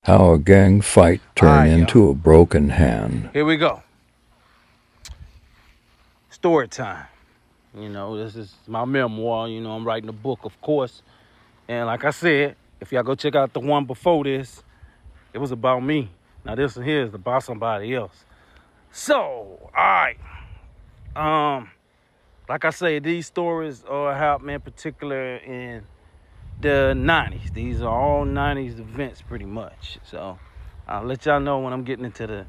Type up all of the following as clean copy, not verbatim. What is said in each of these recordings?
How a gang fight All turned right, y'all. into a broken hand. Here we go. Story time. This is my memoir. I'm writing a book, of course. And like I said, if y'all go check out the one before this, it was about me. Now this one here is about somebody else. So, all right. Like I say, these stories are happening in particular in the 90s. These are all 90s events pretty much. So I'll let y'all know when I'm getting into the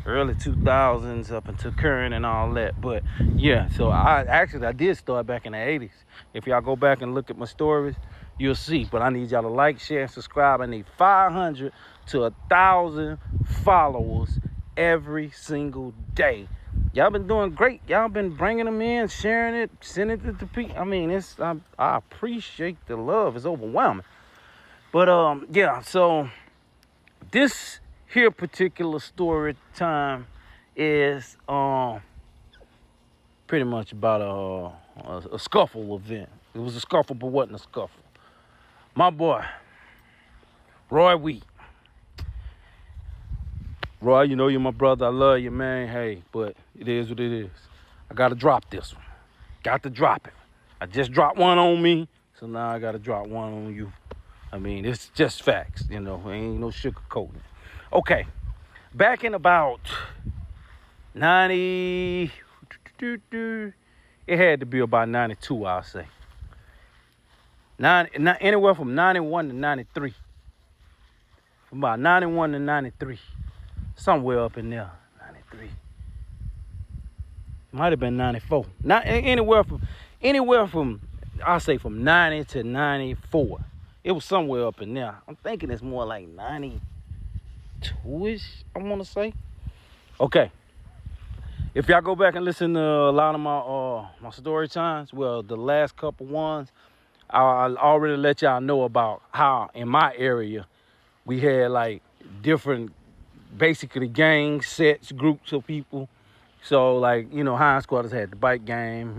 early 2000s up into current and all that. But yeah, so I did start back in the 80s. If y'all go back and look at my stories, you'll see. But I need y'all to like, share, and subscribe. I need 500 to 1,000 followers every single day. Y'all been doing great. Y'all been bringing them in, sharing it, sending it to people. I mean, I appreciate the love. It's overwhelming. But yeah. So this here particular story time is pretty much about a scuffle event. It was a scuffle, but wasn't a scuffle. My boy, Roy Wheat. Roy, you know you're my brother. I love you, man. Hey, but it is what it is. I gotta drop this one. Got to drop it. I just dropped one on me, so now I gotta drop one on you. I mean, it's just facts, ain't no sugarcoating. Okay, back in about 90, it had to be about 92, I'll say. Anywhere from 91 to 93. From about 91 to 93. Somewhere up in there, 93. Might have been 94. Not anywhere from I'll say from 90 to 94. It was somewhere up in there. I'm thinking it's more like 92-ish, I want to say. Okay. If y'all go back and listen to a lot of my story times, well, the last couple ones, I already let y'all know about how in my area we had like different, basically gang sets, groups of people. So like, high squatters had the bike game,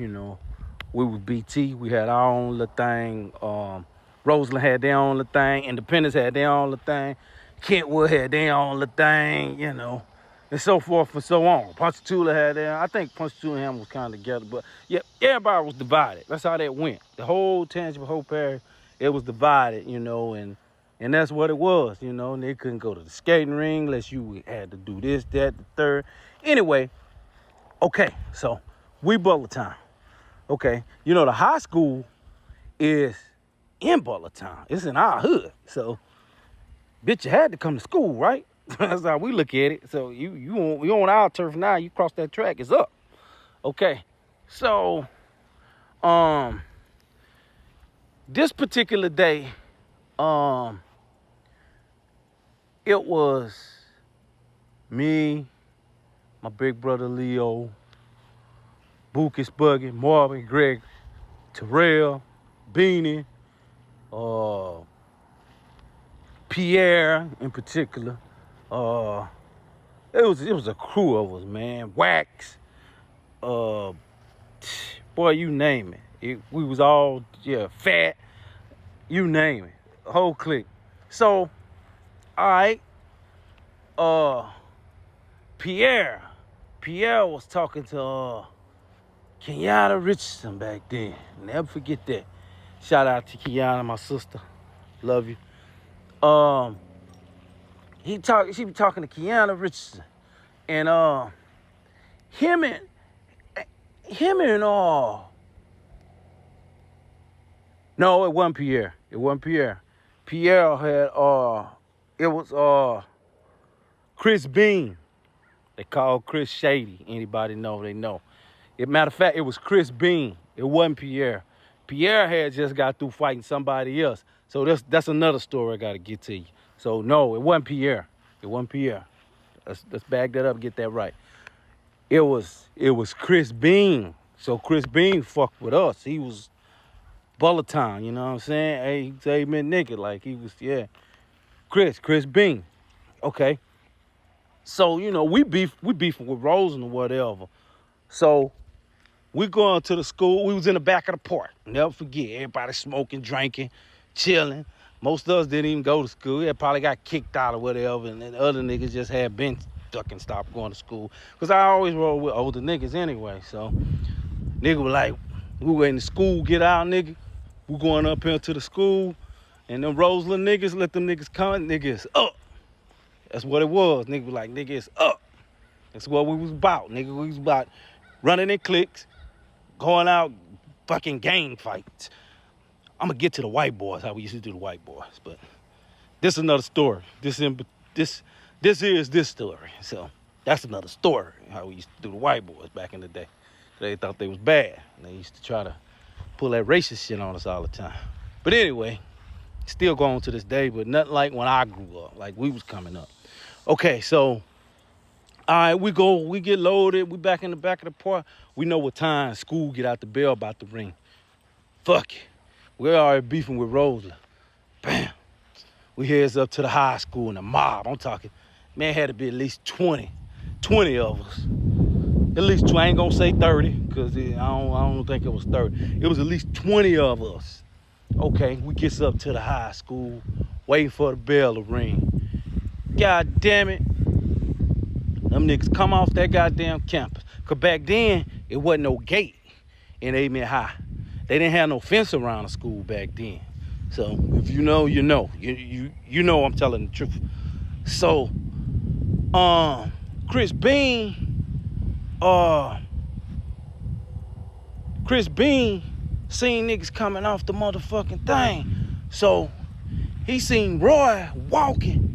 we was BT, we had our own little thing. Roseland had their own little thing, Independence had their own little thing, Kentwood had their own little thing, and so forth and so on. Ponchatoula had their, I think Ponchatoula and him was kind of together, but yeah, everybody was divided. That's how that went. The whole Tangipahoa whole parish, it was divided, and that's what it was, and they couldn't go to the skating ring unless you had to do this, that, the third. Anyway, okay, so we Butler Town. Okay, the high school is in Butler Town. It's in our hood. So, bitch, you had to come to school, right? That's how we look at it. So you on our turf now. You cross that track, it's up. Okay, so this particular day, it was me, my big brother Leo, Bookus Buggy, Marvin, Greg, Terrell, Beanie, Pierre in particular. It was a crew of us, man. Wax, boy, you name it. We was all fat, you name it, the whole clique. So, all right, Pierre was talking to Kenyatta Richardson back then. Never forget that. Shout out to Kenyatta, my sister. Love you. She be talking to Kenyatta Richardson. And him and no, it wasn't Pierre. It wasn't Pierre. Pierre had it was Chris Bean. They called Chris Shady. Anybody know, they know. Matter of fact, it was Chris Bean. It wasn't Pierre. Pierre had just got through fighting somebody else. So that's another story I gotta get to you. So no, it wasn't Pierre. It wasn't Pierre. Let's back that up and get that right. It was Chris Bean. So Chris Bean fucked with us. He was Butler Town, you know what I'm saying? Hey, he said he meant nigga, like he was, yeah. Chris Bean. Okay. So, we beefing with Rosen or whatever. So we going to the school. We was in the back of the park. Never forget. Everybody smoking, drinking, chilling. Most of us didn't even go to school. They probably got kicked out or whatever, and then other niggas just had been stuck and stopped going to school. Because I always roll with older niggas anyway. So, nigga was like, we were in the school, get out, nigga. We going up here to the school, and them Roseland niggas, let them niggas come, niggas up. That's what it was. Nigga was like, nigga, it's up. That's what we was about, nigga. We was about running in cliques, going out, fucking gang fights. I'm gonna get to the white boys, how we used to do the white boys, but this is another story. This is this story. So that's another story, how we used to do the white boys back in the day. They thought they was bad. And they used to try to pull that racist shit on us all the time. But anyway, still going to this day, but nothing like when I grew up, like we was coming up. Okay, so all right, we get loaded, we back in the back of the park. We know what time school get out the bell about to ring. Fuck it. We're already beefing with Roseland. Bam. We heads up to the high school and the mob. I'm talking, man, had to be at least 20 of us. At least 20, I ain't gonna say 30, because I don't think it was 30. It was at least 20 of us. Okay, we gets up to the high school, waiting for the bell to ring. God damn it. Them niggas come off that goddamn campus. Because back then, it wasn't no gate in Amen High. They didn't have no fence around the school back then. So if you know, you know. You know I'm telling the truth. So, Chris Bean seen niggas coming off the motherfucking thing. So he seen Roy walking.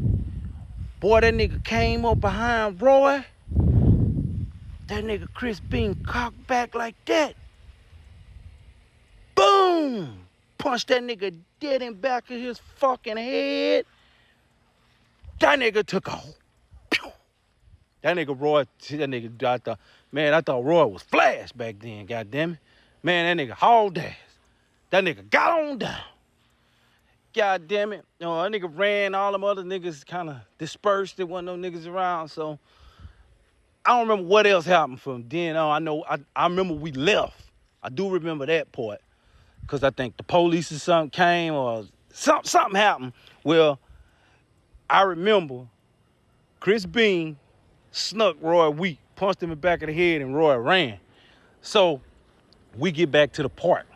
Boy, that nigga came up behind Roy. That nigga Chris Bean cocked back like that. Boom! Punched that nigga dead in back of his fucking head. That nigga took off. That nigga Roy, I thought Roy was Flash back then, goddamn it. Man, that nigga hauled ass. That nigga got on down. God damn it. You know, that nigga ran, all them other niggas kind of dispersed. There wasn't no niggas around, so I don't remember what else happened from then on. I remember we left. I do remember that part, because I think the police or something came or something happened. Well, I remember Chris Bean snuck Roy Wheat, punched him in the back of the head, and Roy ran. So we get back to the park.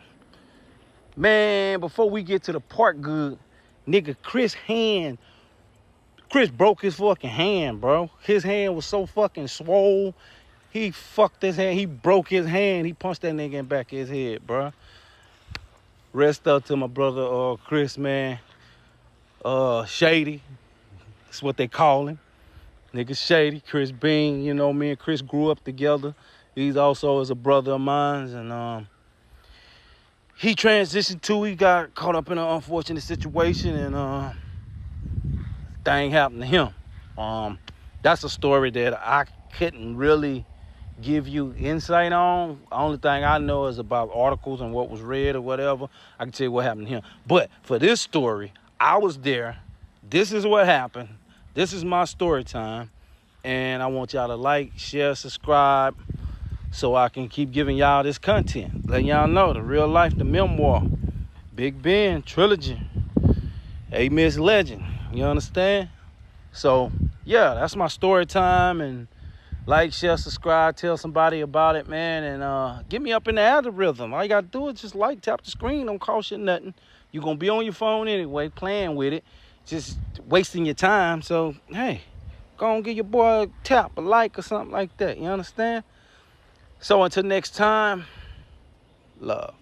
Man, before we get to the park good, nigga, Chris broke his fucking hand, bro. His hand was so fucking swole. He fucked his hand. He broke his hand. He punched that nigga in the back of his head, bro. Rest up to my brother, Chris, man. Shady. That's what they call him. Nigga Shady, Chris Bean. You know, me and Chris grew up together. He's also is a brother of mine, and he transitioned too. He got caught up in an unfortunate situation, and thing happened to him. That's a story that I couldn't really give you insight on. The only thing I know is about articles and what was read or whatever. I can tell you what happened to him. But for this story, I was there. This is what happened. This is my story time. And I want y'all to like, share, subscribe, so I can keep giving y'all this content. Letting y'all know the real life, the memoir. Big Ben, trilogy. A-Miss Legend. You understand? So, yeah, that's my story time. And like, share, subscribe, tell somebody about it, man. And get me up in the algorithm. All you got to do is just like, tap the screen. Don't cost you nothing. You're going to be on your phone anyway, playing with it. Just wasting your time. So, hey, go and give your boy a tap, a like, or something like that. You understand? So until next time, love.